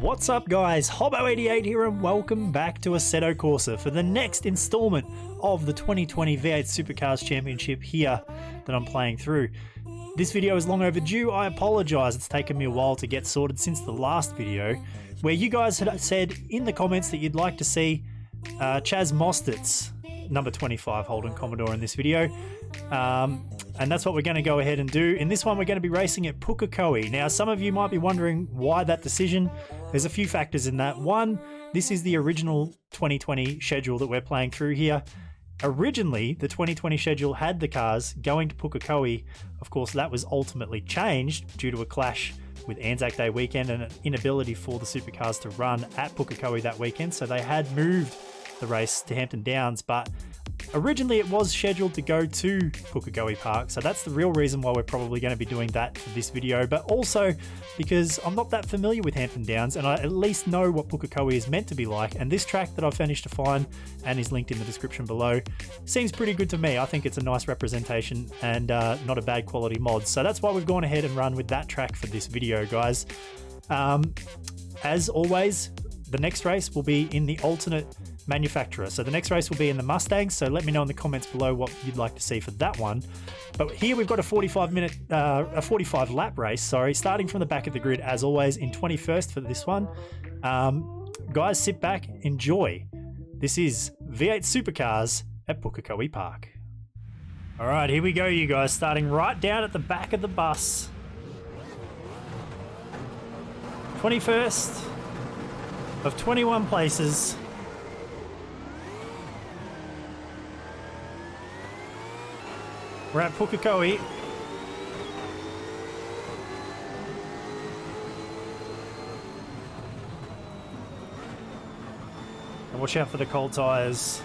What's up guys, Hobbo88 here and welcome back to Assetto Corsa for the next installment of the 2020 V8 Supercars Championship here that I'm playing through. This video is long overdue, I apologise, it's taken me a while to get sorted since the last video where you guys had said in the comments that you'd like to see Chaz Mostert's number 25 Holden Commodore in this video. And that's what we're going to go ahead and do. In this one, we're going to be racing at Pukekohe. Now, some of you might be wondering why that decision. There's a few factors in that. One, this is the original 2020 schedule that we're playing through here. Originally, the 2020 schedule had the cars going to Pukekohe. Of course, that was ultimately changed due to a clash with Anzac Day weekend and an inability for the supercars to run at Pukekohe that weekend. So they had moved the race to Hampton Downs, but originally it was scheduled to go to Pukekohe Park, so that's the real reason why we're probably going to be doing that for this video, but also because I'm not that familiar with Hampton Downs and I at least know what Pukekohe is meant to be like, and this track that I've managed to find and is linked in the description below seems pretty good to me. I think it's a nice representation and not a bad quality mod, so that's why we've gone ahead and run with that track for this video, guys. As always, the next race will be in the alternate manufacturer. So the next race will be in the Mustang, so let me know in the comments below what you'd like to see for that one. But here we've got a 45 lap race, starting from the back of the grid as always in 21st for this one. Guys, sit back, enjoy. This is V8 Supercars at Pukekohe Park. All right, here we go, you guys, starting right down at the back of the bus. 21st of 21 places. We're at Pukekohe. And watch out for the cold tyres.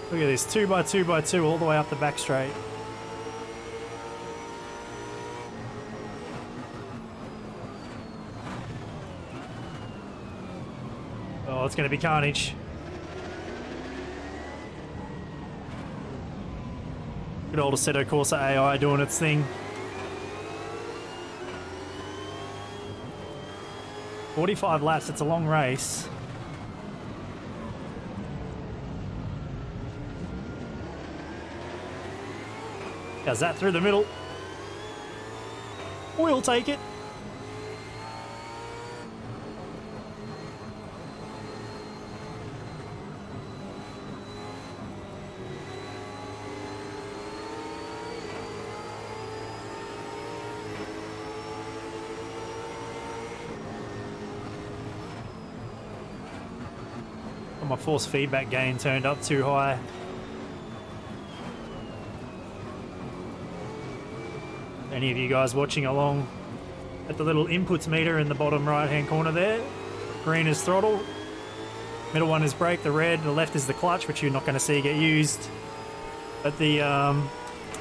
Look at this, 2x2x2 all the way up the back straight. Oh, it's going to be carnage. Good old Assetto Corsa AI doing its thing. 45 laps, it's a long race. Does that through the middle. We'll take it. Got my force feedback gain turned up too high. Any of you guys watching along at the little inputs meter in the bottom right hand corner there, green is throttle, middle one is brake, the red, the left is the clutch, which you're not going to see get used, but the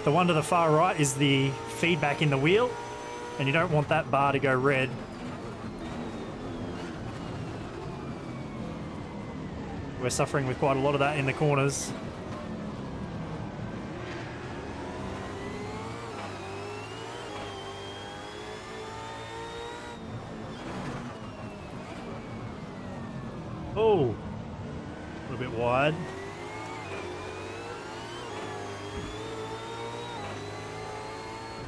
one to the far right is the feedback in the wheel, and you don't want that bar to go red. We're suffering with quite a lot of that in the corners. Oh, a little bit wide.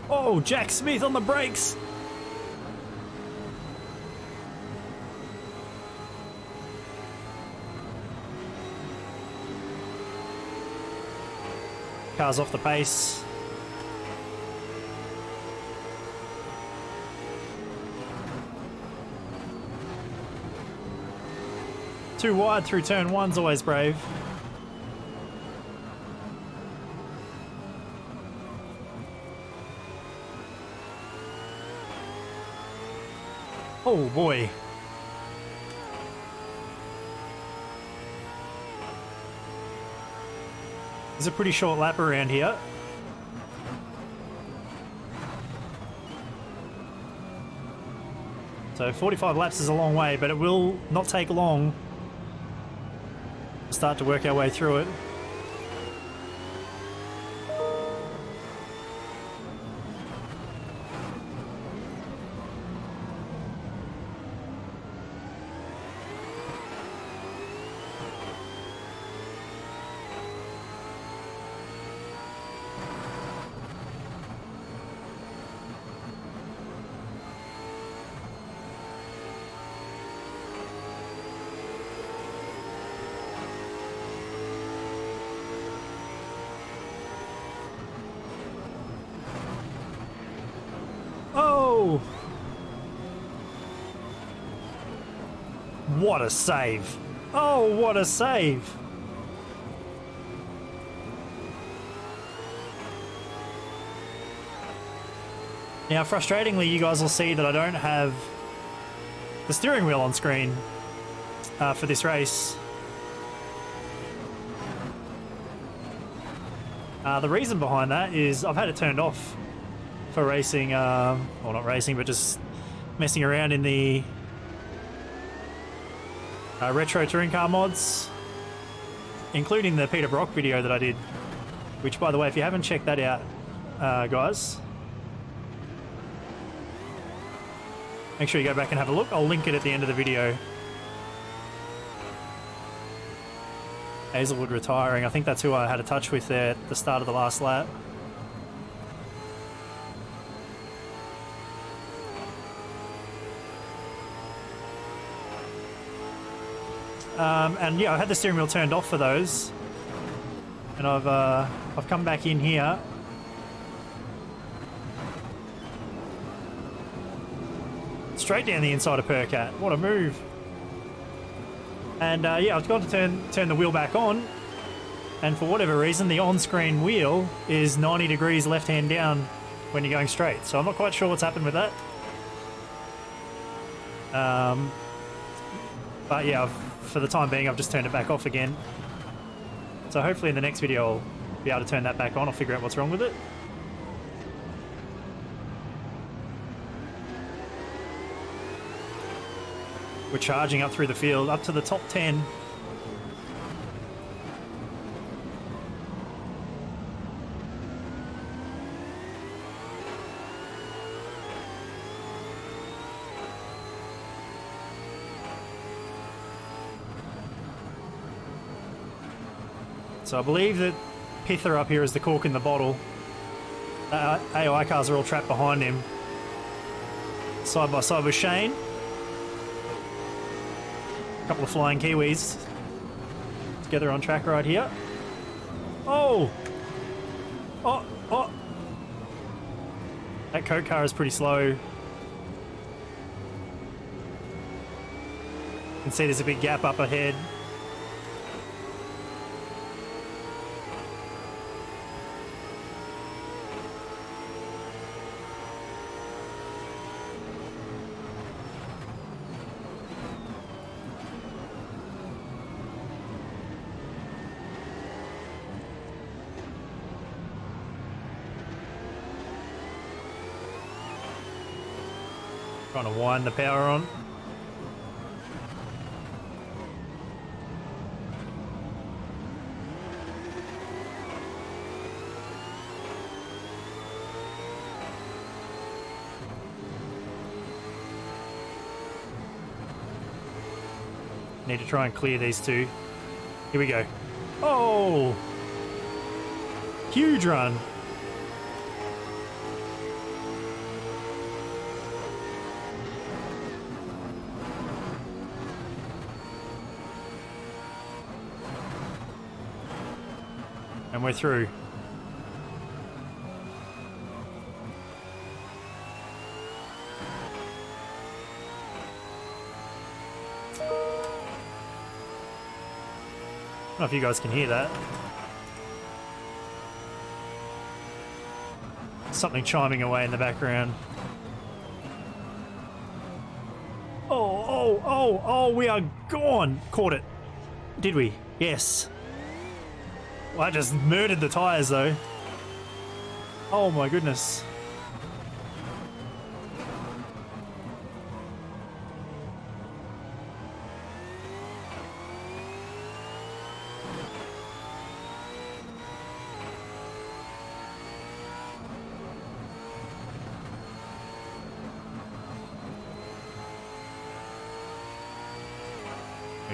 Oh, Jack Smith on the brakes. Car's off the pace. Too wide through turn one's always brave. Oh boy. There's a pretty short lap around here. So 45 laps is a long way, but it will not take long to start to work our way through it. Oh! What a save! Oh, what a save! Now, frustratingly, you guys will see that I don't have the steering wheel on screen for this race. The reason behind that is I've had it turned off for racing, well, not racing, but just messing around in the retro touring car mods, including the Peter Brock video that I did, which, by the way, if you haven't checked that out, guys, make sure you go back and have a look. I'll link it at the end of the video. Hazelwood retiring. I think that's who I had a touch with there at the start of the last lap. And yeah, I had the steering wheel turned off for those, and I've come back in here. Straight down the inside of Percat. What a move! And yeah, I've got to turn the wheel back on, and for whatever reason, the on-screen wheel is 90 degrees left-hand down when you're going straight. So I'm not quite sure what's happened with that. But yeah, for the time being, I've just turned it back off again. So hopefully in the next video, I'll be able to turn that back on. I'll figure out what's wrong with it. We're charging up through the field, up to the top 10. So I believe that Pither up here is the cork in the bottle. AI cars are all trapped behind him, side by side with Shane. A couple of flying Kiwis together on track right here. Oh! Oh! Oh! That Coke car is pretty slow. You can see there's a big gap up ahead. Trying to wind the power on. Need to try and clear these two. Here we go. Oh! Huge run. And we're through. I don't know if you guys can hear that. Something chiming away in the background. Oh, we are gone. Caught it. Did we? Yes. Well, I just murdered the tyres though. Oh my goodness.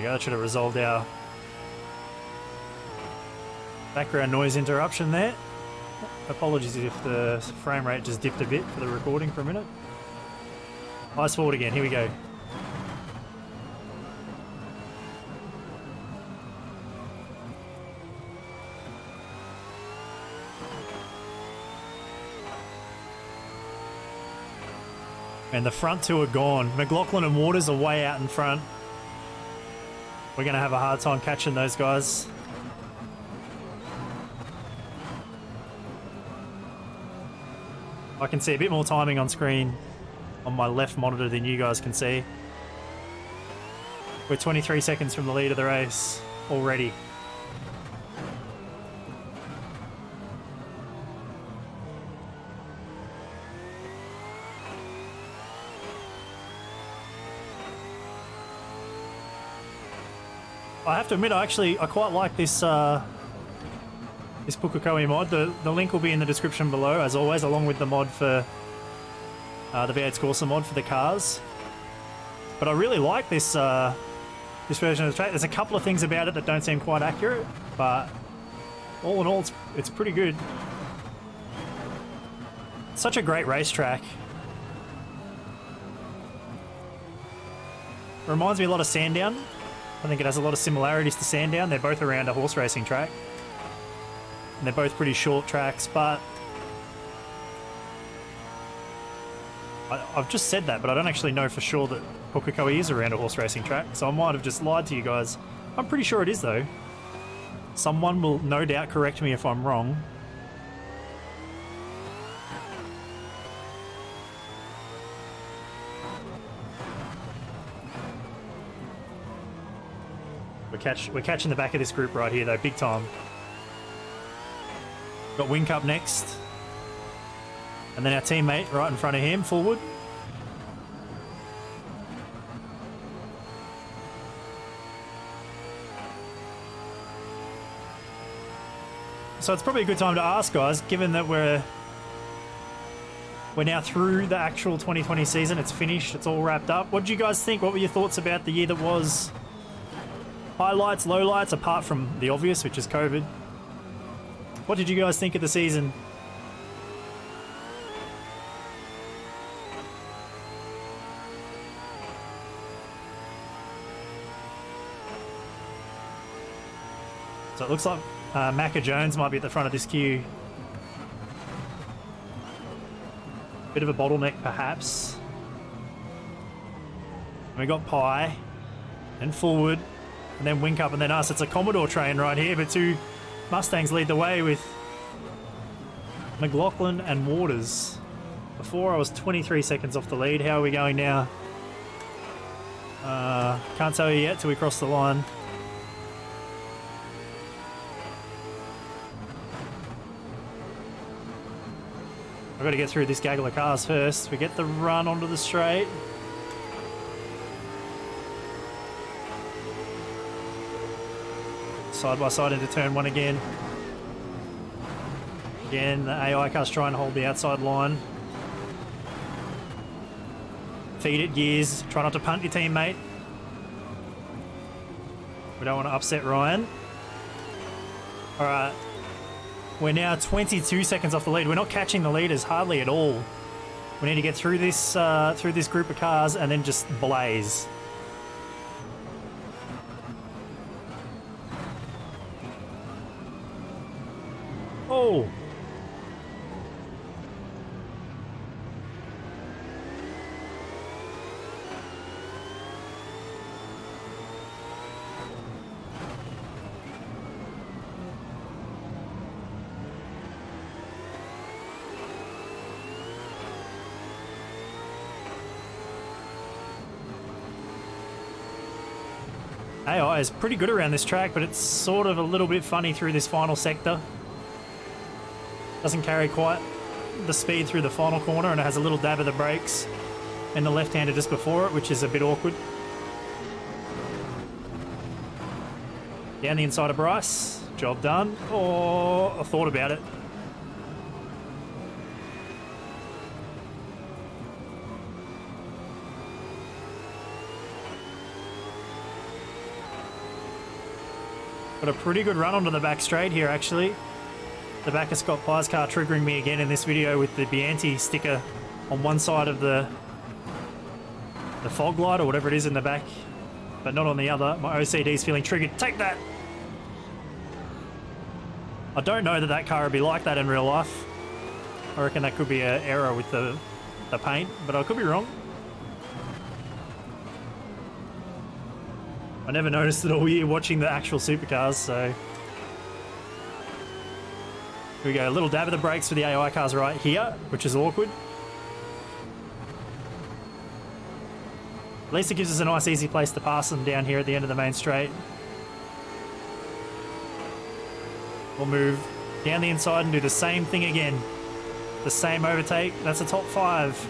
go, that should have resolved our background noise interruption there. Apologies if the frame rate just dipped a bit for the recording for a minute. Ice forward again, here we go. And the front two are gone. McLaughlin and Waters are way out in front. We're going to have a hard time catching those guys. I can see a bit more timing on screen on my left monitor than you guys can see. We're 23 seconds from the lead of the race already. I have to admit, I quite like this this Pukekohe mod. The link will be in the description below, as always, along with the mod for the V8 Corsa mod for the cars. But I really like this this version of the track. There's a couple of things about it that don't seem quite accurate, but all in all, it's pretty good. It's such a great racetrack. Reminds me a lot of Sandown. I think it has a lot of similarities to Sandown. They're both around a horse racing track. And they're both pretty short tracks, but I've just said that, but I don't actually know for sure that Pukekohe is around a horse racing track, so I might have just lied to you guys. I'm pretty sure it is, though. Someone will no doubt correct me if I'm wrong. We're catching the back of this group right here, though, big time. Got Wink up next. And then our teammate right in front of him, forward. So it's probably a good time to ask, guys, given that we're now through the actual 2020 season. It's finished. It's all wrapped up. What did you guys think? What were your thoughts about the year that was? Highlights, lowlights, apart from the obvious, which is COVID. What did you guys think of the season? So it looks like Macca Jones might be at the front of this queue. Bit of a bottleneck, perhaps. And we got Pye and Fullwood. And then Wink up and then us. It's a Commodore train right here, but two Mustangs lead the way with McLaughlin and Waters. Before I was 23 seconds off the lead. How are we going now? Can't tell you yet till we cross the line. I've got to get through this gaggle of cars first. We get the run onto the straight. Side by side into turn one again. Again, the AI car's trying to hold the outside line. Feed it, gears. Try not to punt your teammate. We don't want to upset Ryan. Alright. We're now 22 seconds off the lead. We're not catching the leaders hardly at all. We need to get through this group of cars and then just blaze. Oh! AI is pretty good around this track, but it's sort of a little bit funny through this final sector. Doesn't carry quite the speed through the final corner, and it has a little dab of the brakes and the left-hander just before it, which is a bit awkward. Down the inside of Bryce. Job done. Oh, I thought about it. Got a pretty good run onto the back straight here, actually. The back of Scott Pye's car triggering me again in this video with the Bianti sticker on one side of the fog light or whatever it is in the back, but not on the other. My OCD's feeling triggered. Take that! I don't know that that car would be like that in real life. I reckon that could be an error with the paint, but I could be wrong. I never noticed it all year watching the actual supercars, so... Here we go, a little dab of the brakes for the AI cars right here, which is awkward. At least it gives us a nice easy place to pass them down here at the end of the main straight. We'll move down the inside and do the same thing again. The same overtake. That's a top 5.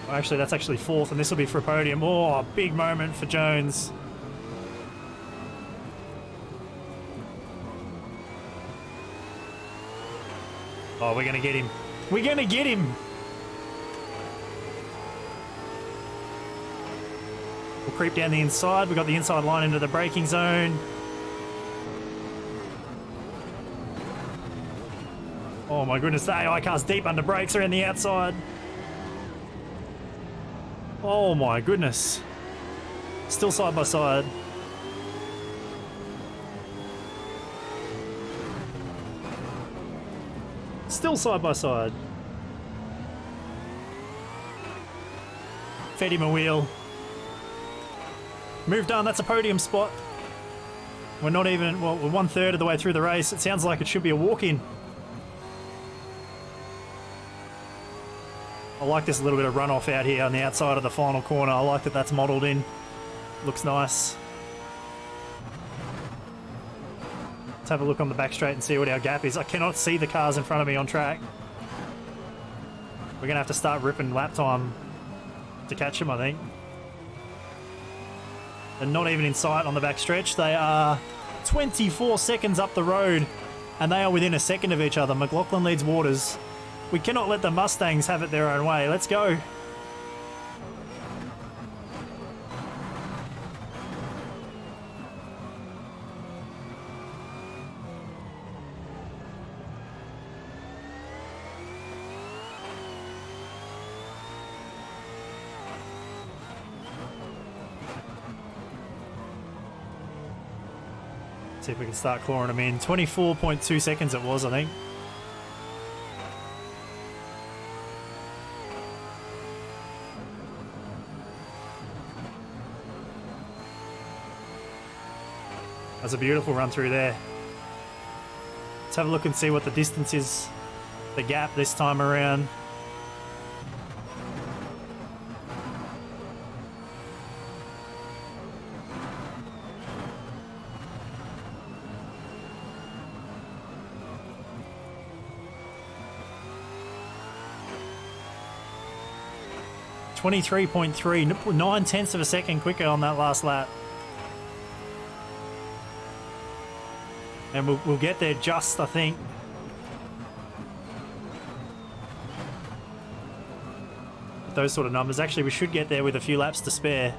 Oh, actually, that's actually 4th, and this will be for a podium. Oh, big moment for Jones. Oh, we're going to get him. We're going to get him. We'll creep down the inside. We've got the inside line into the braking zone. Oh my goodness, the AI car's deep under brakes around the outside. Oh my goodness. Still side by side. Still side by side. Fed him a wheel. Move done, that's a podium spot. We're not even, well, we're 1/3 of the way through the race. It sounds like it should be a walk-in. I like this little bit of runoff out here on the outside of the final corner. I like that that's modelled in. Looks nice. Let's have a look on the back straight and see what our gap is. I cannot see the cars in front of me on track. We're going to have to start ripping lap time to catch them, I think. They're not even in sight on the back stretch. They are 24 seconds up the road, and they are within a second of each other. McLaughlin leads Waters. We cannot let the Mustangs have it their own way. Let's go. See if we can start clawing them in. 24.2 seconds it was, I think. That's a beautiful run through there. Let's have a look and see what the distance is, the gap this time around. .3, 9/10 of a second quicker on that last lap. And we'll get there just, I think. With those sort of numbers. Actually, we should get there with a few laps to spare.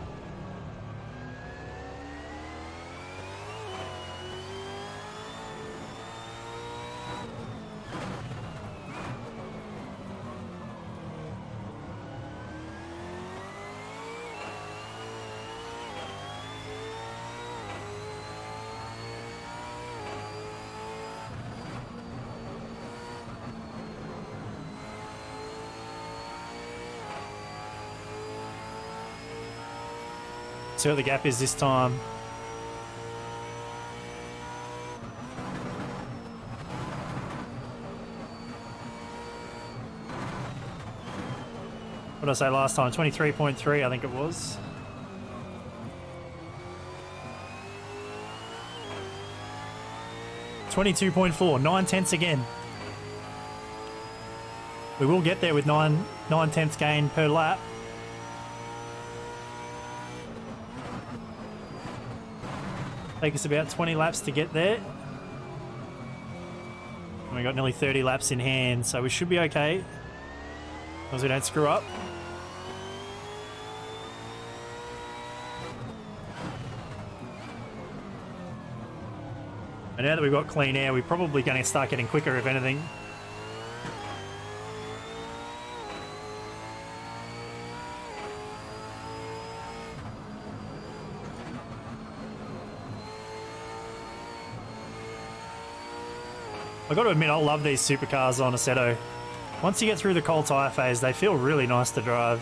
See what the gap is this time. What did I say last time? 23.3, I think it was. .22.4, 9/10 again. We will get there with 9/10 gain per lap. Take us about 20 laps to get there. And we got nearly 30 laps in hand, so we should be okay. As long as we don't screw up. And now that we've got clean air, we're probably going to start getting quicker, if anything. I've got to admit, I love these supercars on Assetto. Once you get through the cold tyre phase, they feel really nice to drive.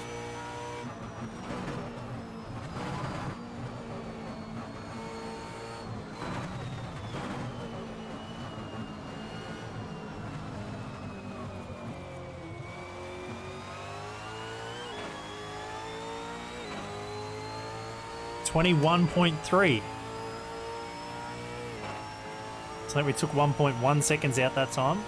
.3. So I think we took 1.1 seconds out that time.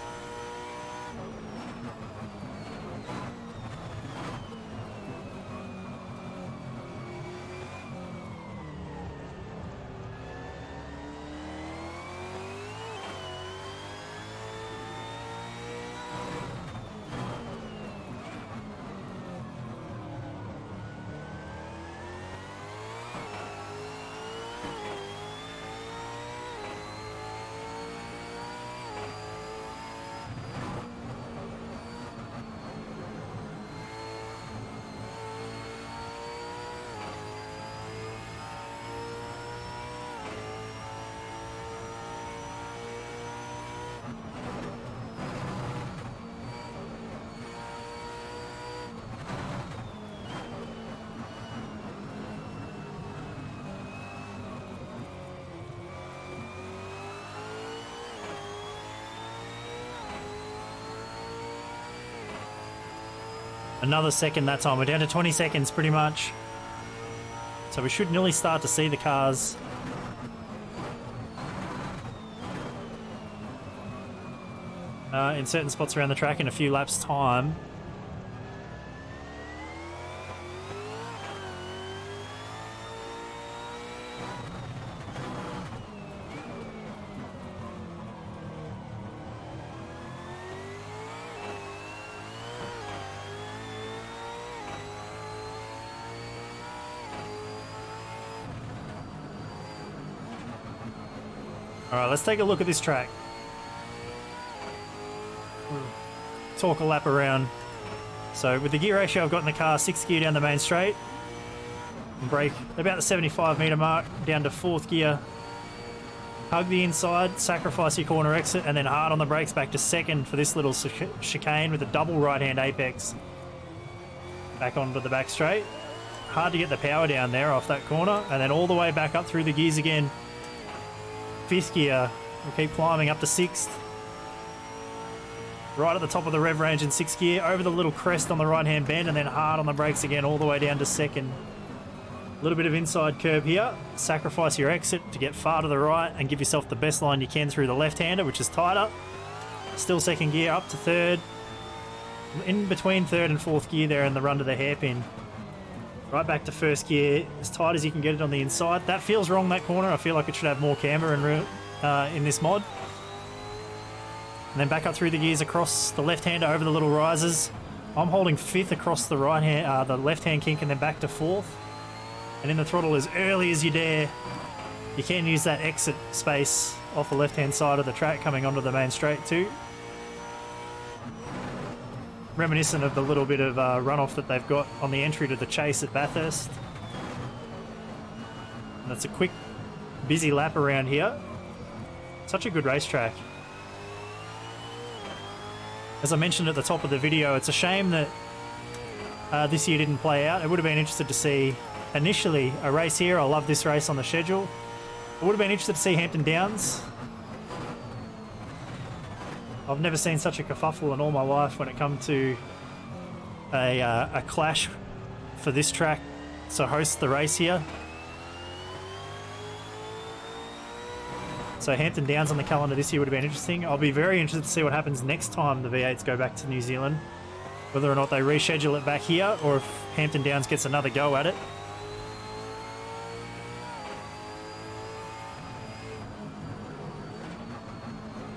Another second that time. We're down to 20 seconds pretty much. So we should nearly start to see the cars. In certain spots around the track in a few laps' time. Alright, let's take a look at this track. Talk a lap around. So with the gear ratio I've got in the car, 6th gear down the main straight. And brake about the 75 metre mark, down to 4th gear. Hug the inside, sacrifice your corner exit, and then hard on the brakes back to 2nd for this little chicane with a double right-hand apex. Back onto the back straight. Hard to get the power down there off that corner, and then all the way back up through the gears again. 5th gear, we'll keep climbing up to 6th. Right at the top of the rev range in 6th gear, over the little crest on the right hand bend, and then hard on the brakes again all the way down to 2nd. A little bit of inside curb here. Sacrifice your exit to get far to the right and give yourself the best line you can through the left-hander, which is tighter. Still 2nd gear up to 3rd. In between 3rd and 4th gear there in the run to the hairpin. Right back to 1st gear, as tight as you can get it on the inside. That feels wrong, that corner. I feel like it should have more camber in this mod. And then back up through the gears across the left-hander over the little risers. I'm holding 5th across the right hand, the left-hand kink, and then back to 4th. And in the throttle as early as you dare. You can use that exit space off the left-hand side of the track coming onto the main straight too. Reminiscent of the little bit of runoff that they've got on the entry to the chase at Bathurst. And that's a quick, busy lap around here. Such a good racetrack. As I mentioned at the top of the video, it's a shame that this year didn't play out. I would have been interested to see initially a race here. I love this race on the schedule. I would have been interested to see Hampton Downs. I've never seen such a kerfuffle in all my life when it comes to a clash for this track to host the race here. So Hampton Downs on the calendar this year would have been interesting. I'll be very interested to see what happens next time the V8s go back to New Zealand. Whether or not they reschedule it back here or if Hampton Downs gets another go at it.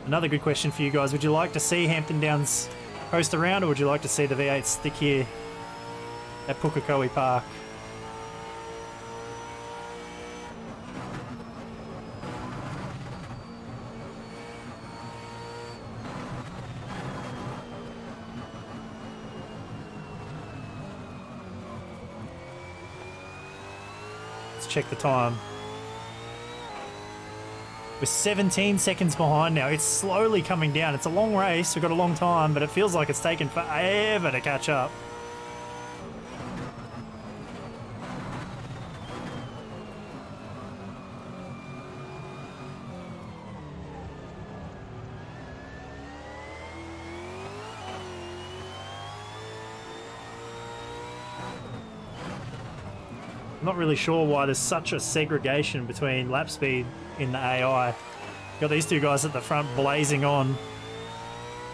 Another good question for you guys. Would you like to see Hampton Downs host a round, or would you like to see the V8 stick here at Pukekohe Park? check the time. We're 17 seconds behind now. It's slowly coming down. It's a long race. We've got a long time, but it feels like it's taken forever to catch up. I'm not really sure why there's such a segregation between lap speed in the AI. Got these two guys at the front blazing on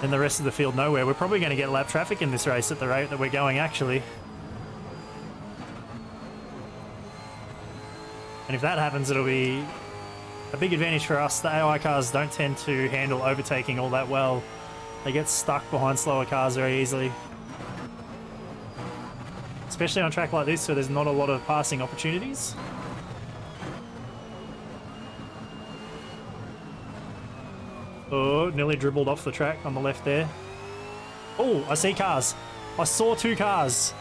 and the rest of the field nowhere. We're probably going to get lap traffic in this race at the rate that we're going, actually. And if that happens, it'll be a big advantage for us. The AI cars don't tend to handle overtaking all that well. They get stuck behind slower cars very easily. Especially on a track like this where there's not a lot of passing opportunities. Oh, nearly dribbled off the track on the left there. Oh, I see cars. I saw two cars.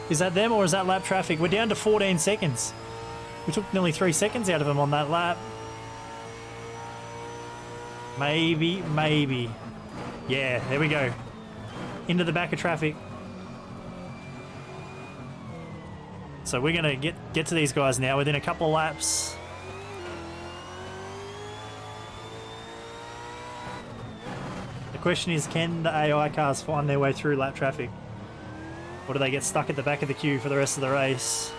Is that them or is that lap traffic? We're down to 14 seconds. We took nearly 3 seconds out of them on that lap. Maybe. Yeah, there we go. Into the back of traffic. So we're going to get to these guys now within a couple of laps. The question is, can the AI cars find their way through lap traffic? Or do they get stuck at the back of the queue for the rest of the race?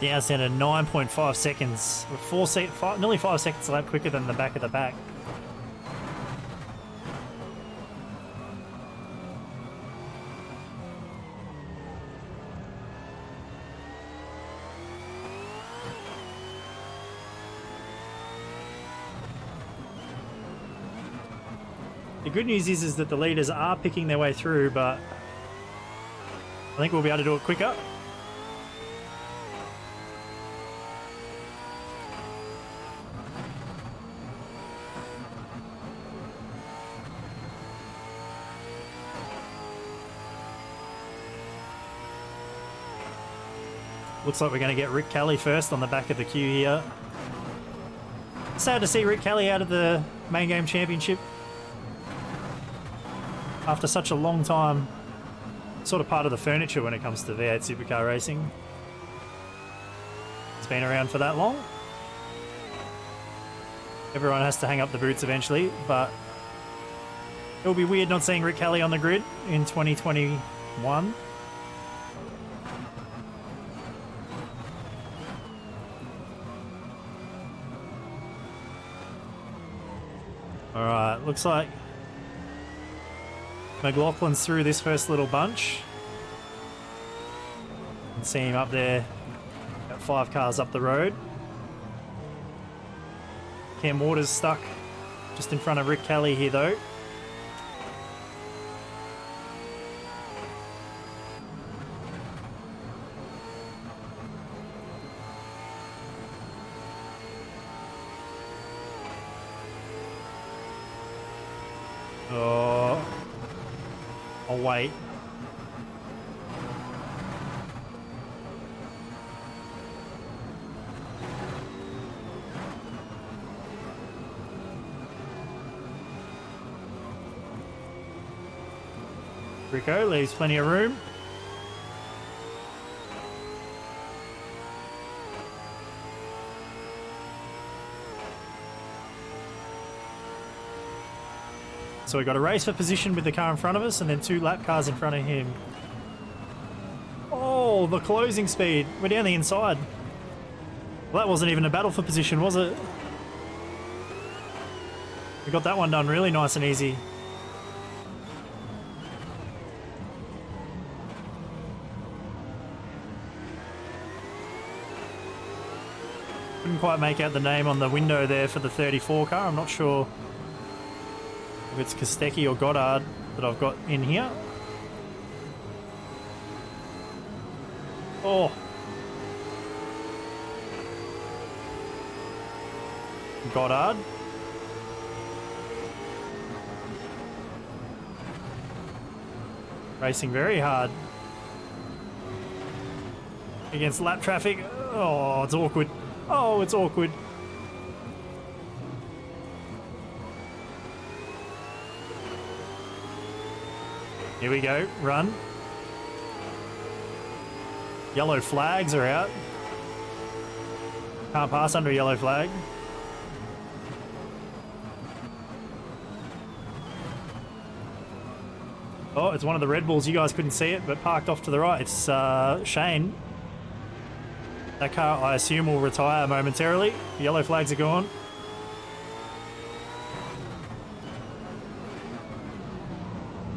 Yeah, it's down to 9.5 seconds. We're nearly 5 seconds a lap quicker than the back of the pack. The good news is that the leaders are picking their way through, but I think we'll be able to do it quicker. Looks like we're going to get Rick Kelly first on the back of the queue here. Sad to see Rick Kelly out of the main game championship. After such a long time, sort of part of the furniture when it comes to V8 supercar racing. It's been around for that long. Everyone has to hang up the boots eventually, but it'll be weird not seeing Rick Kelly on the grid in 2021. Alright, looks like McLaughlin's through this first little bunch. You can see him up there, about 5 cars up the road. Cam Waters stuck just in front of Rick Kelly here though. Oh, I'll wait. Rico leaves plenty of room. So we've got a race for position with the car in front of us and then 2 lap cars in front of him. Oh, the closing speed. We're down the inside. Well, that wasn't even a battle for position, was it? We got that one done really nice and easy. Couldn't quite make out the name on the window there for the 34 car. I'm not sure if it's Kostecki or Goddard that I've got in here. Oh. Goddard. Racing very hard against lap traffic. Oh, it's awkward. Oh, it's awkward. Here we go. Run. Yellow flags are out. Can't pass under a yellow flag. Oh, it's one of the Red Bulls. You guys couldn't see it, but parked off to the right. It's Shane. That car, I assume, will retire momentarily. The yellow flags are gone.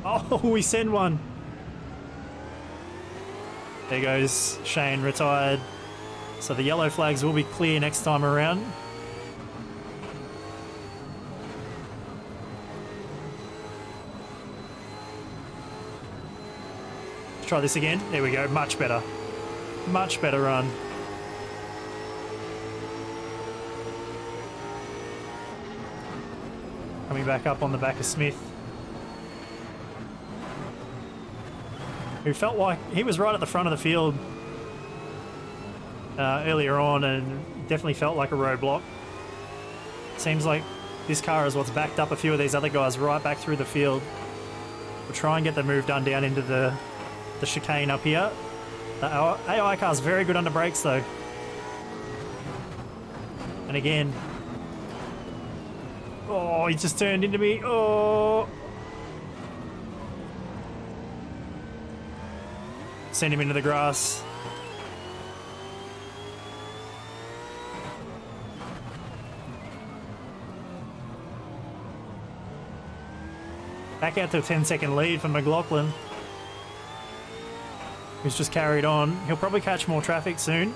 Oh, we send one. There goes Shane, retired. So the yellow flags will be clear next time around. Let's try this again. There we go. Much better. Much better run. Coming back up on the back of Smith, who felt like he was right at the front of the field earlier on and definitely felt like a roadblock. Seems like this car is what's backed up a few of these other guys right back through the field. We'll try and get the move done down into the chicane up here. The AI car's very good under brakes though. And again, oh, he just turned into me. Oh. Send him into the grass. Back out to a 10-second lead for McLaughlin, who's just carried on. He'll probably catch more traffic soon.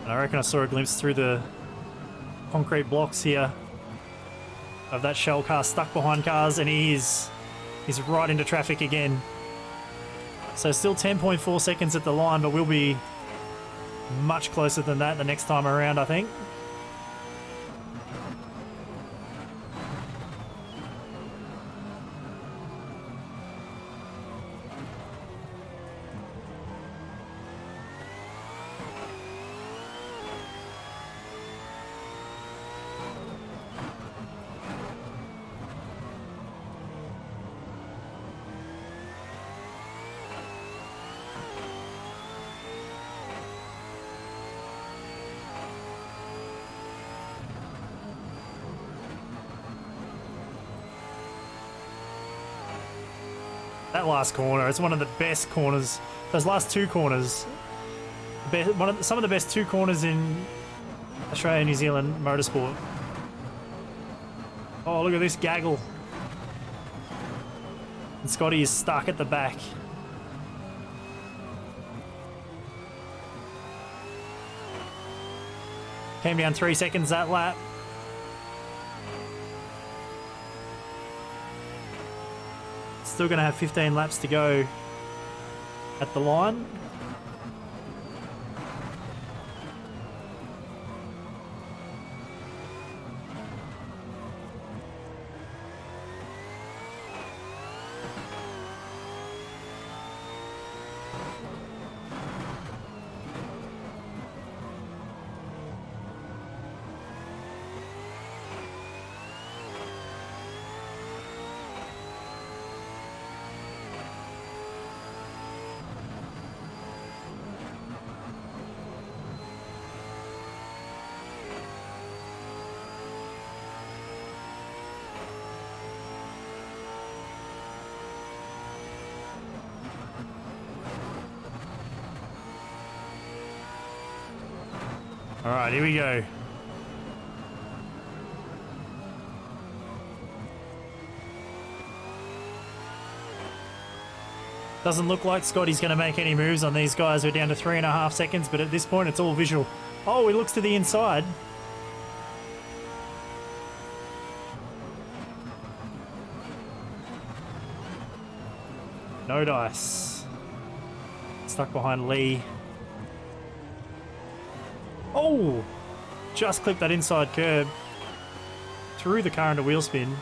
I reckon I saw a glimpse through the concrete blocks here of that shell car stuck behind cars, and he's right into traffic again. So still 10.4 seconds at the line, but we'll be much closer than that the next time around, I think. That last corner, it's one of the best corners. Those last two corners, some of the best two corners in Australia, New Zealand motorsport. Oh, look at this gaggle. And Scotty is stuck at the back. Came down 3 seconds that lap. Still going to have 15 laps to go at the line. All right, here we go. Doesn't look like Scotty's going to make any moves on these guys. We're down to 3.5 seconds, but at this point it's all visual. Oh, he looks to the inside. No dice. Stuck behind Lee. Oh! Just clipped that inside curb. Through the car into wheel spin.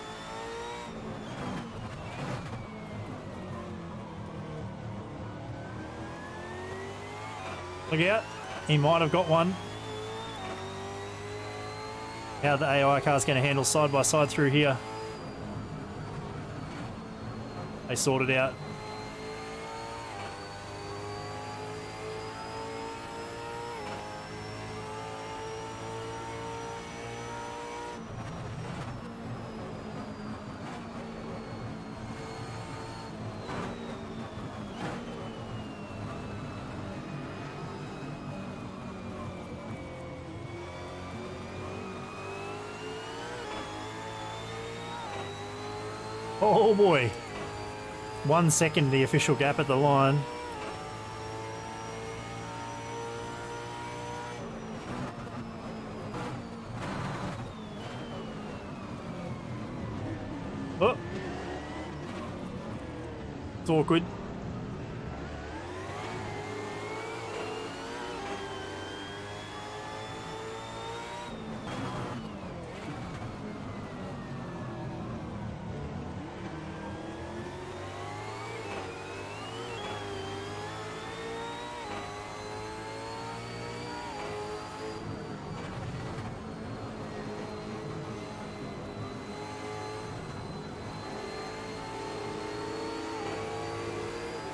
Look out. He might have got one. How the AI car's going to handle side by side through here. They sorted out. Oh boy. 1 second, the official gap at the line. Oh. It's awkward.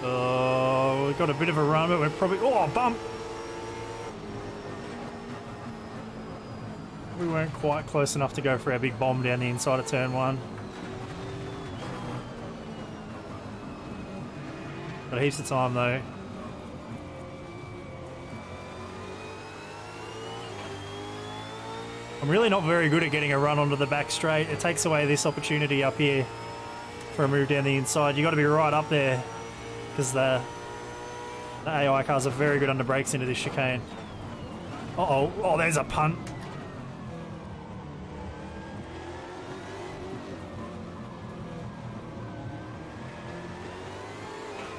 Oh, we've got a bit of a run, but we're probably... Oh, bump! We weren't quite close enough to go for our big bomb down the inside of turn 1. Got heaps of time, though. I'm really not very good at getting a run onto the back straight. It takes away this opportunity up here for a move down the inside. You got to be right up there, because the AI cars are very good under brakes into this chicane. Uh-oh. Oh, there's a punt.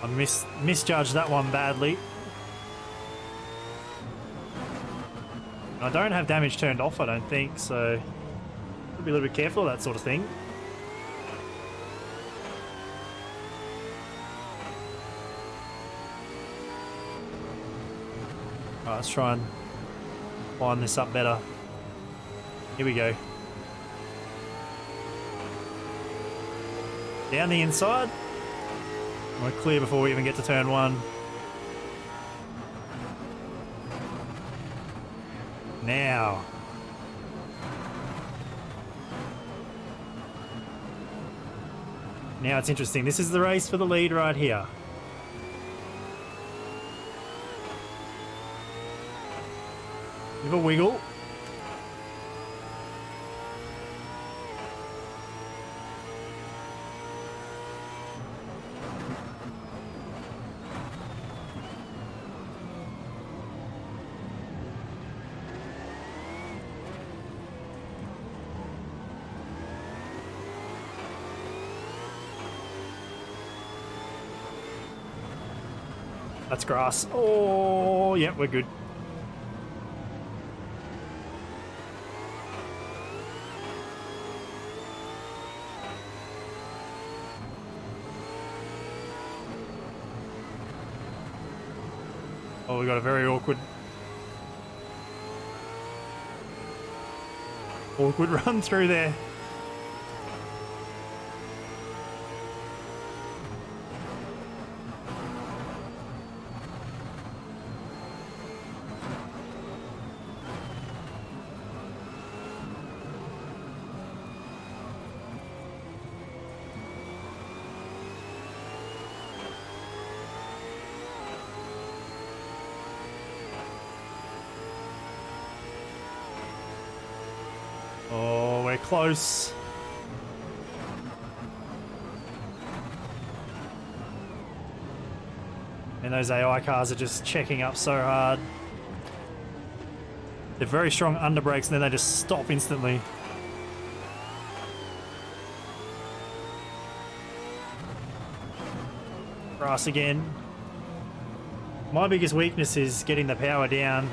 I misjudged that one badly. I don't have damage turned off, I don't think, so I'll be a little bit careful of that sort of thing. Alright, let's try and line this up better. Here we go. Down the inside. We're clear before we even get to turn 1. Now. Now it's interesting. This is the race for the lead right here. Give a wiggle. That's grass. Oh, yeah, we're good. Oh, we got a very awkward run through there. Oh, we're close. And those AI cars are just checking up so hard. They're very strong under brakes and then they just stop instantly. Grass again. My biggest weakness is getting the power down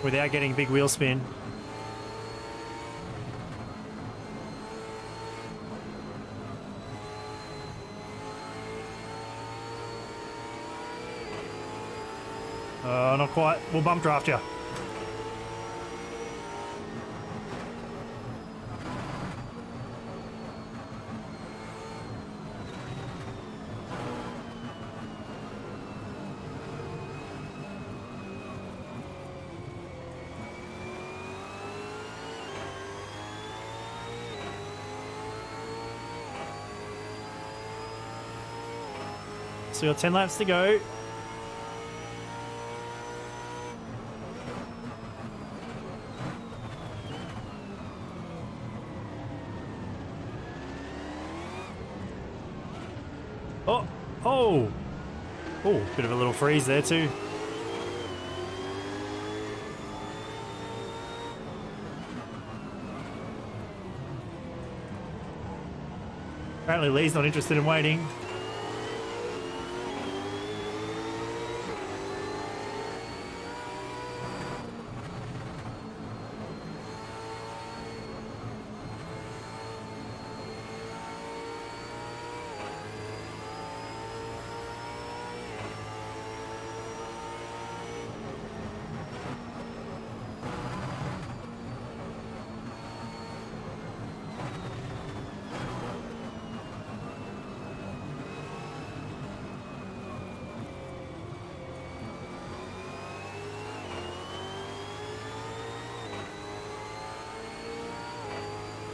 without getting big wheel spin. Not quite. We'll bump draft you. So we got 10 laps to go. Oh, bit of a little freeze there too. Apparently Lee's not interested in waiting.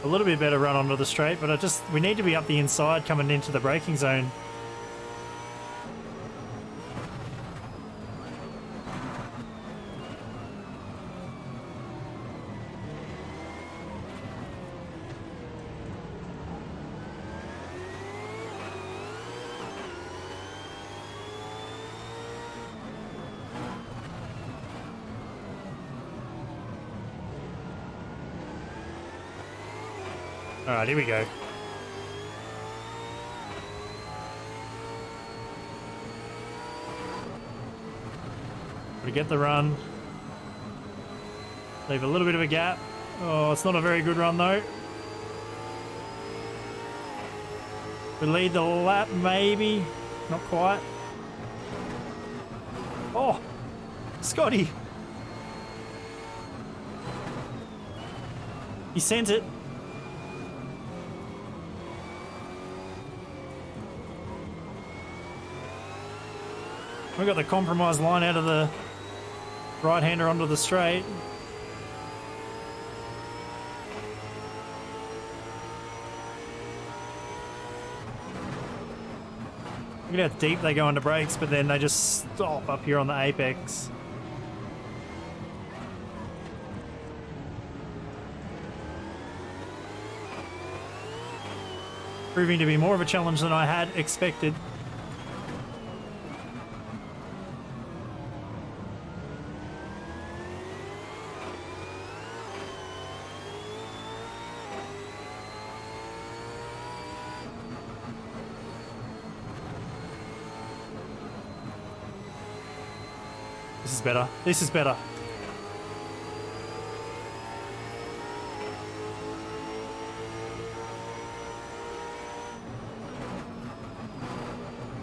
A little bit better run onto the straight, but we need to be up the inside coming into the braking zone. Alright, here we go. We get the run. Leave a little bit of a gap. Oh, it's not a very good run though. We lead the lap, maybe. Not quite. Oh, Scotty. He sent it. We got the compromised line out of the right-hander onto the straight. Look at how deep they go into brakes, but then they just stop up here on the apex. Proving to be more of a challenge than I had expected. This is better. This is better.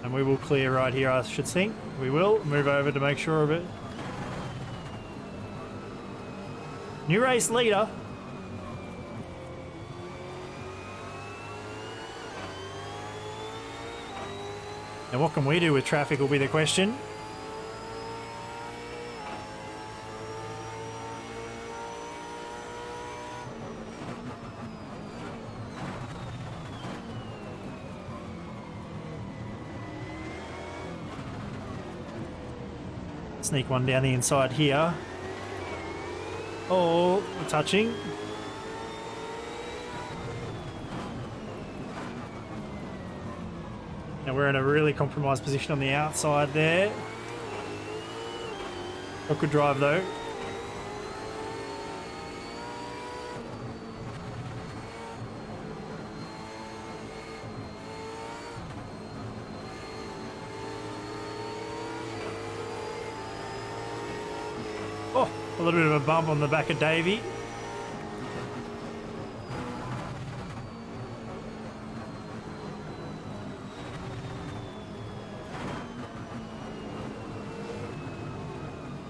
And we will clear right here, I should think. We will move over to make sure of it. New race leader. And what can we do with traffic will be the question. Sneak one down the inside here. Oh, touching. Now we're in a really compromised position on the outside there. Not good drive though. Oh, a little bit of a bump on the back of Davey.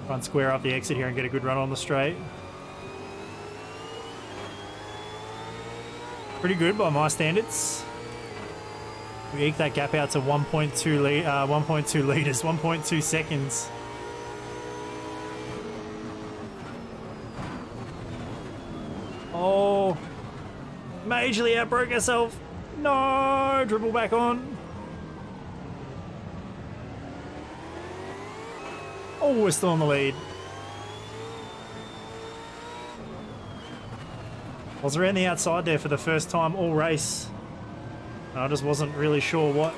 Try and square up the exit here and get a good run on the straight. Pretty good by my standards. We eked that gap out to 1.2 liters, 1.2 seconds. Oh, majorly outbroke herself. No, dribble back on. Oh, we're still in the lead. I was around the outside there for the first time all race. I just wasn't really sure what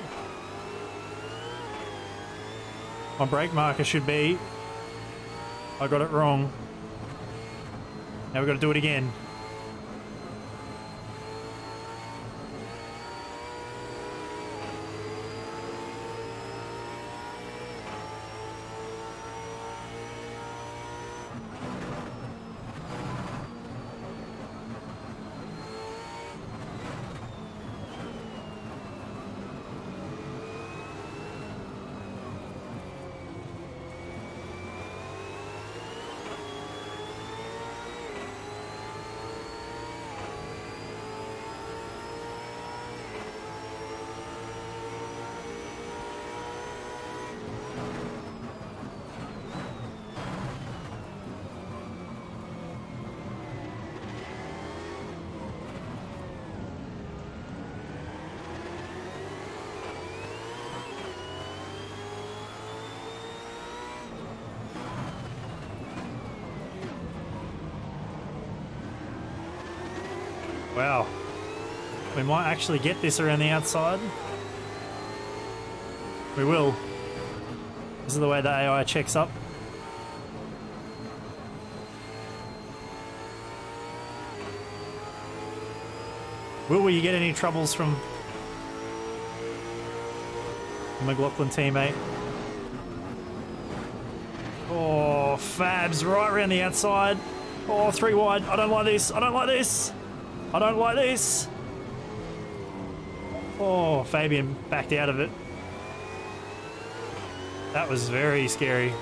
my brake marker should be. I got it wrong. Now we've got to do it again. Wow, we might actually get this around the outside. We will. This is the way the AI checks up. Will we get any troubles from the McLaughlin teammate? Oh, Fabs right around the outside. Oh, 3 wide. I don't like this. I don't like this. I don't like this. Oh, Fabian backed out of it. That was very scary.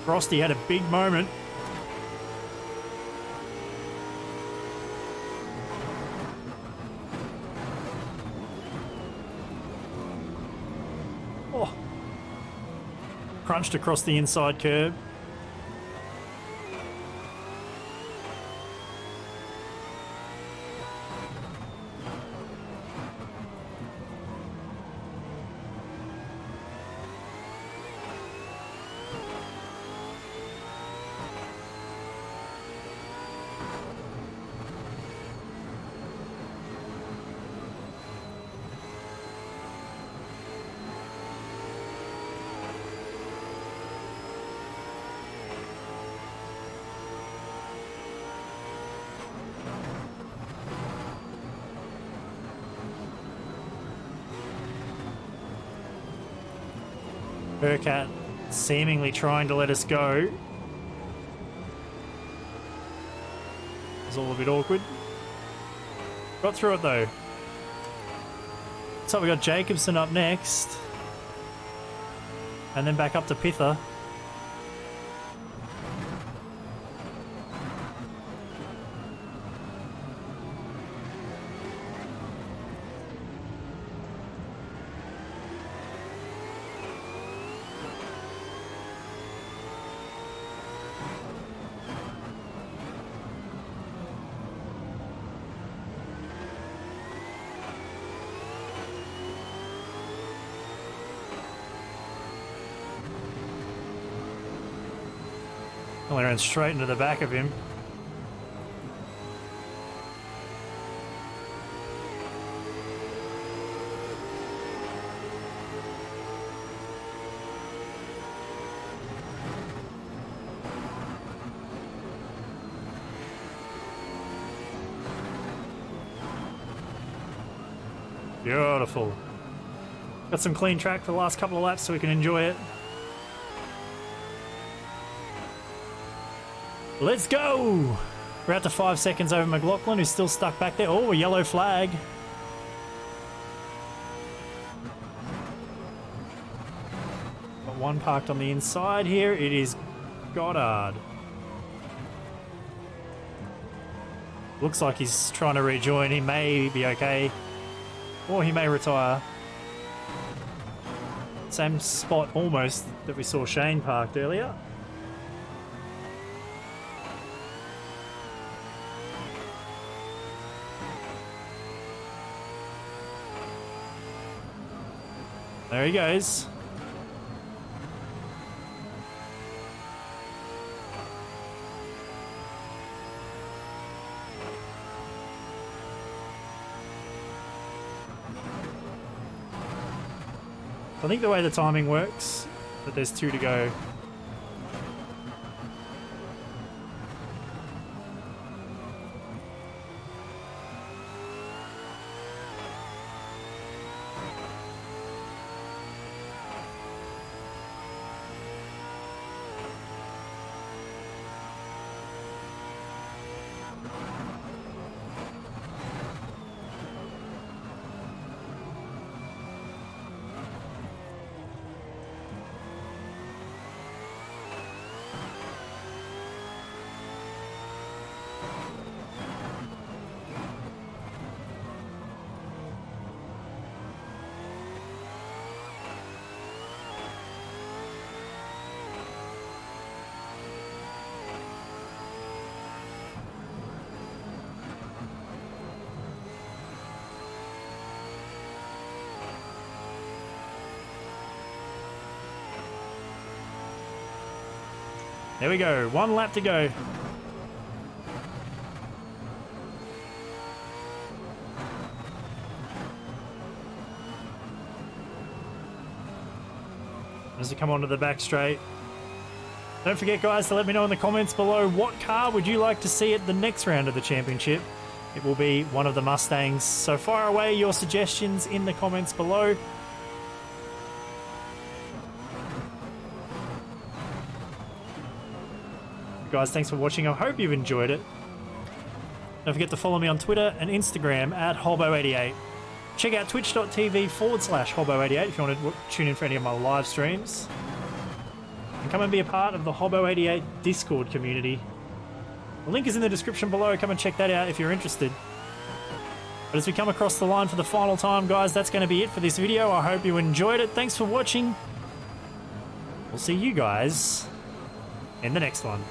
Frosty had a big moment. Oh. Crunched across the inside curb. Burkhat seemingly trying to let us go. It's all a bit awkward. Got through it though. So we got Jacobson up next. And then back up to Pither. Only ran straight into the back of him. Beautiful. Got some clean track for the last couple of laps so we can enjoy it. Let's go! We're out to 5 seconds over McLaughlin, who's still stuck back there. Oh, a yellow flag. Got one parked on the inside here. It is Goddard. Looks like he's trying to rejoin. He may be okay. Or he may retire. Same spot almost that we saw Shane parked earlier. There he goes. I think the way the timing works, that there's 2 to go. There we go, 1 lap to go. As we come onto the back straight. Don't forget, guys, to let me know in the comments below what car would you like to see at the next round of the championship. It will be one of the Mustangs. So fire away your suggestions in the comments below. Guys, thanks for watching. I hope you've enjoyed it. Don't forget to follow me on Twitter and Instagram at Hobo88. Check out twitch.tv/Hobo88 if you want to tune in for any of my live streams. And come and be a part of the Hobo88 Discord community. The link is in the description below. Come and check that out if you're interested. But as we come across the line for the final time, guys, that's going to be it for this video. I hope you enjoyed it. Thanks for watching. We'll see you guys in the next one.